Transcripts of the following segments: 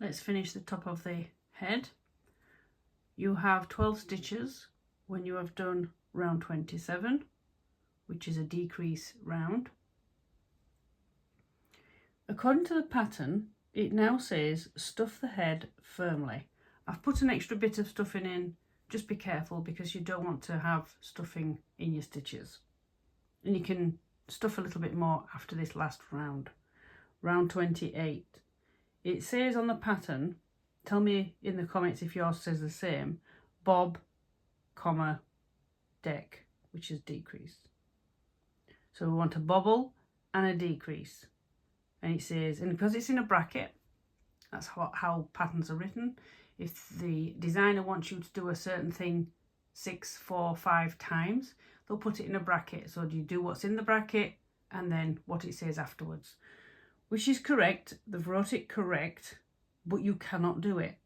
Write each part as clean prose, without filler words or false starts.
let's finish the top of the head. You have 12 stitches when you have done round 27, which is a decrease round. According to the pattern, it now says stuff the head firmly. I've put an extra bit of stuffing in. Just be careful because you don't want to have stuffing in your stitches. And you can stuff a little bit more after this last round. Round 28. It says on the pattern, tell me in the comments if yours says the same, bob, comma, deck, which is decrease. So we want a bobble and a decrease. And it says, and because it's in a bracket, that's how patterns are written. If the designer wants you to do a certain thing 6, 4, 5 times, they'll put it in a bracket. So you do what's in the bracket and then what it says afterwards. Which is correct, they've wrote it correct, but you cannot do it.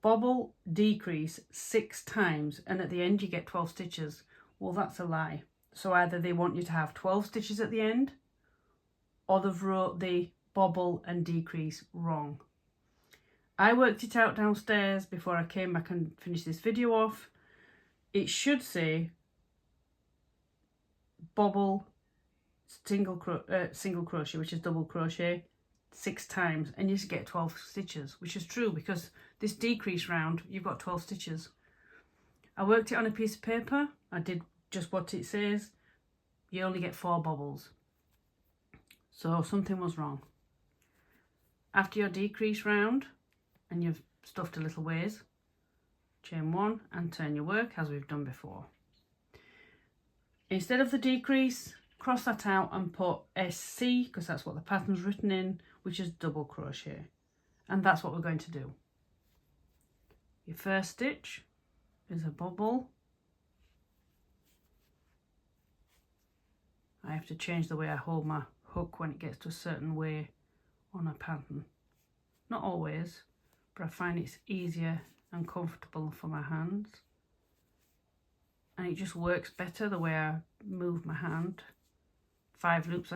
Bobble, decrease 6 times, and at the end you get 12 stitches. Well, that's a lie. So either they want you to have 12 stitches at the end, or they've wrote the bobble and decrease wrong. I worked it out downstairs before I came back and finished this video off. It should say bobble, single crochet, which is double crochet, 6 times, and you just get 12 stitches, which is true because this decrease round you've got 12 stitches. I worked it on a piece of paper. I did just what it says. You only get 4 bobbles, so something was wrong. After your decrease round and you've stuffed a little ways, chain 1 and turn your work as we've done before. Instead of the decrease, cross that out and put SC, because that's what the pattern's written in, which is double crochet. And that's what we're going to do. Your first stitch is a bobble. I have to change the way I hold my hook when it gets to a certain way on a pattern. Not always, but I find it's easier and comfortable for my hands. And it just works better the way I move my hand. 5 loops